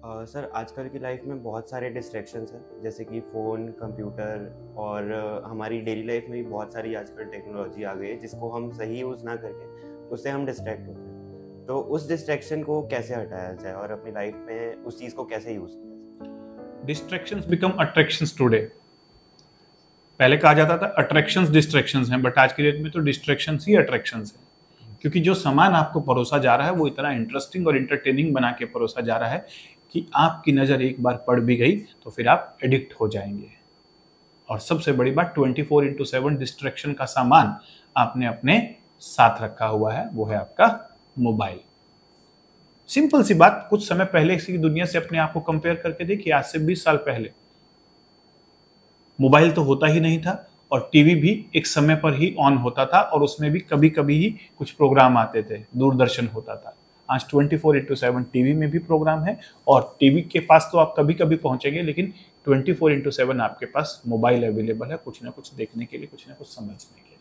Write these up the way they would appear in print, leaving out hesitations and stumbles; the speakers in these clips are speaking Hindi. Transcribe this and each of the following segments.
सर आजकल की लाइफ में बहुत सारे डिस्ट्रैक्शंस हैं जैसे कि फ़ोन, कंप्यूटर और हमारी डेली लाइफ में भी बहुत सारी आजकल टेक्नोलॉजी आ गई है जिसको हम सही यूज़ ना करके उससे हम डिस्ट्रैक्ट होते हैं। तो उस डिस्ट्रैक्शन को कैसे हटाया जाए और अपनी लाइफ में उस चीज़ को कैसे यूज़ किया जाए? Distractions become attractions today. पहले कहा जाता था अट्रैक्शंस डिस्ट्रैक्शंस हैं, बट आज की डेट में तो डिस्ट्रैक्शंस ही अट्रैक्शंस हैं, क्योंकि जो सामान आपको परोसा जा रहा है वो इतना इंटरेस्टिंग और इंटरटेनिंग बना के परोसा जा रहा है कि आपकी नज़र एक बार पड़ भी गई तो फिर आप एडिक्ट हो जाएंगे। और सबसे बड़ी बात, 24/7 डिस्ट्रैक्शन का सामान आपने अपने साथ रखा हुआ है, वो है आपका मोबाइल। सिंपल सी बात, कुछ समय पहले की दुनिया से अपने आप को कंपेयर करके देखिए। आज से 20 साल पहले मोबाइल तो होता ही नहीं था और टीवी भी एक समय पर ही ऑन होता था और उसमें भी कभी कभी ही कुछ प्रोग्राम आते थे, दूरदर्शन होता था। आज 24/7 टीवी में भी प्रोग्राम है और टीवी के पास तो आप कभी कभी पहुंचेंगे, लेकिन 24/7 आपके पास मोबाइल अवेलेबल है, कुछ ना कुछ देखने के लिए, कुछ ना कुछ समझने के लिए।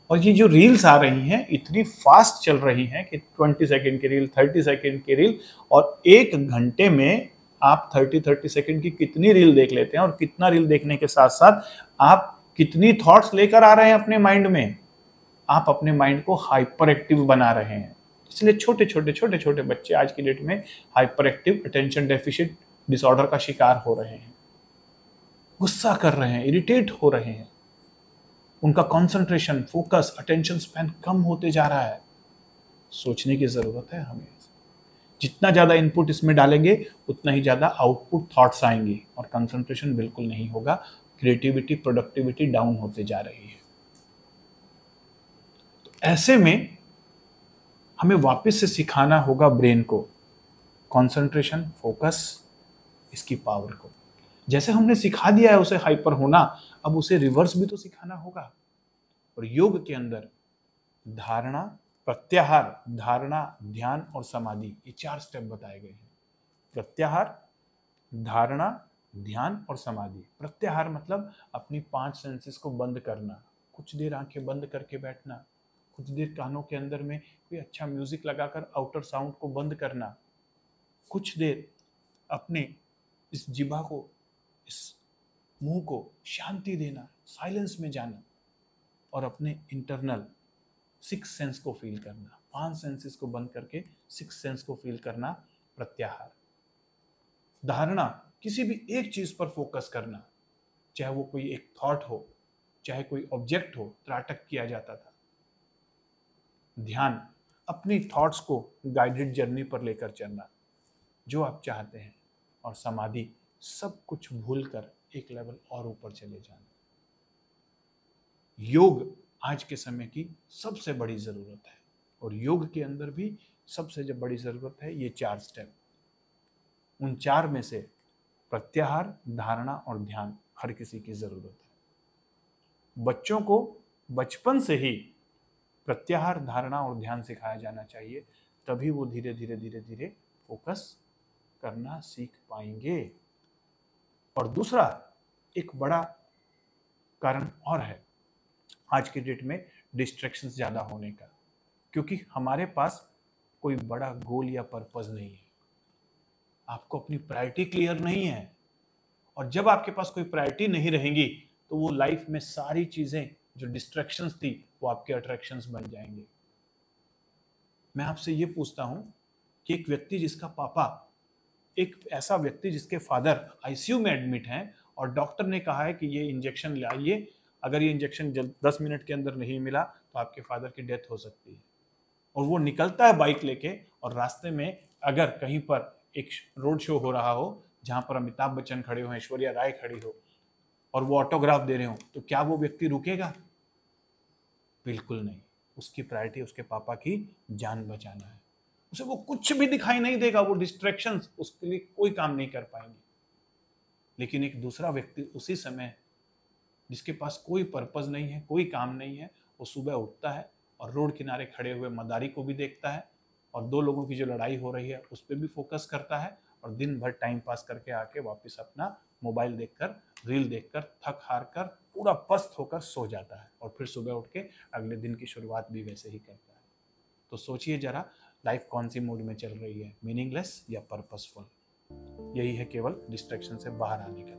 और ये जो रील्स आ रही हैं इतनी फास्ट चल रही हैं कि 20 सेकंड की रील, 30 सेकंड की रील, और एक घंटे में आप 30 सेकंड की कितनी रील देख लेते हैं और कितना रील देखने के साथ साथ आप कितनी थॉट्स लेकर आ रहे हैं अपने माइंड में। आप अपने माइंड को हाइपर एक्टिव बना रहे हैं। इसलिए छोटे छोटे बच्चे आज की डेट में hyper active attention deficit disorder का शिकार हो रहे हैं, गुस्सा कर रहे हैं, इरिटेट हो रहे हैं, उनका कंसंट्रेशन, फोकस, अटेंशन स्पैन कम होते जा रहा है। सोचने की जरूरत है हमें। जितना ज्यादा इनपुट इसमें डालेंगे उतना ही ज्यादा आउटपुट थॉट्स आएंगे और कंसंट्रेशन बिल्कुल नहीं होगा। क्रिएटिविटी, प्रोडक्टिविटी डाउन होते जा रही है। तो ऐसे में हमें वापस से सिखाना होगा ब्रेन को कंसंट्रेशन, फोकस, इसकी पावर को। जैसे हमने सिखा दिया है उसे हाइपर होना, अब उसे रिवर्स भी तो सिखाना होगा। और योग के अंदर धारणा, प्रत्याहार, धारणा, ध्यान और समाधि, ये 4 स्टेप बताए गए हैं। प्रत्याहार, धारणा, ध्यान और समाधि। प्रत्याहार मतलब अपनी 5 सेंसेस को बंद करना, कुछ देर आंखें बंद करके बैठना, कुछ देर कानों के अंदर में कोई अच्छा म्यूजिक लगाकर आउटर साउंड को बंद करना, कुछ देर अपने इस जिह्वा को, इस मुंह को शांति देना, साइलेंस में जाना और अपने इंटरनल 6 सेंस को फील करना। 5 सेंसेस को बंद करके 6 सेंस को फील करना, प्रत्याहार। धारणा, किसी भी एक चीज पर फोकस करना, चाहे वो कोई एक थॉट हो, चाहे कोई ऑब्जेक्ट हो, त्राटक किया जाता था। ध्यान, अपनी थॉट्स को गाइडेड जर्नी पर लेकर चलना, जो आप चाहते हैं। और समाधि, सब कुछ भूलकर एक लेवल और ऊपर चले जाना। योग आज के समय की सबसे बड़ी जरूरत है और योग के अंदर भी सबसे जो बड़ी जरूरत है ये 4 स्टेप। उन 4 में से प्रत्याहार, धारणा और ध्यान हर किसी की जरूरत है। बच्चों को बचपन से ही प्रत्याहार, धारणा और ध्यान सिखाया जाना चाहिए, तभी वो धीरे धीरे धीरे धीरे फोकस करना सीख पाएंगे। और दूसरा एक बड़ा कारण और है आज की डेट में डिस्ट्रैक्शंस ज़्यादा होने का, क्योंकि हमारे पास कोई बड़ा गोल या पर्पस नहीं है। आपको अपनी प्रायोरिटी क्लियर नहीं है, और जब आपके पास कोई प्रायोरिटी नहीं रहेंगी तो वो लाइफ में सारी चीज़ें जो डिस्ट्रैक्शंस थी वो आपके अट्रैक्शंस बन जाएंगे। मैं आपसे ये पूछता हूँ कि एक व्यक्ति जिसका पापा, एक ऐसा व्यक्ति जिसके फादर आईसीयू में एडमिट हैं और डॉक्टर ने कहा है कि ये इंजेक्शन लाइए, अगर ये इंजेक्शन 10 मिनट के अंदर नहीं मिला तो आपके फादर की डेथ हो सकती है, और वो निकलता है बाइक लेके और रास्ते में अगर कहीं पर एक रोड शो हो रहा हो जहां पर अमिताभ बच्चन खड़े हो, ऐश्वर्या राय खड़ी हो और वो ऑटोग्राफ दे रहे हो, तो क्या वो व्यक्ति रुकेगा? बिल्कुल नहीं। उसकी प्रायोरिटी उसके पापा की जान बचाना है। उसे वो कुछ भी दिखाई नहीं देगा, वो डिस्ट्रैक्शंस उसके लिए कोई काम नहीं कर पाएंगे। लेकिन एक दूसरा व्यक्ति उसी समय, जिसके पास कोई पर्पस नहीं है, कोई काम नहीं है, वो सुबह उठता है और रोड किनारे खड़े हुए मदारी को भी देखता है और 2 लोगों की जो लड़ाई हो रही है उस पर भी फोकस करता है और दिन भर टाइम पास करके आके वापस अपना मोबाइल देखकर, रील देखकर थक हार कर पूरा पस्त होकर सो जाता है और फिर सुबह उठ के अगले दिन की शुरुआत भी वैसे ही करता है। तो सोचिए जरा, लाइफ कौन सी मूड में चल रही है, मीनिंगलेस या पर्पसफुल। यही है केवल डिस्ट्रैक्शन से बाहर आने का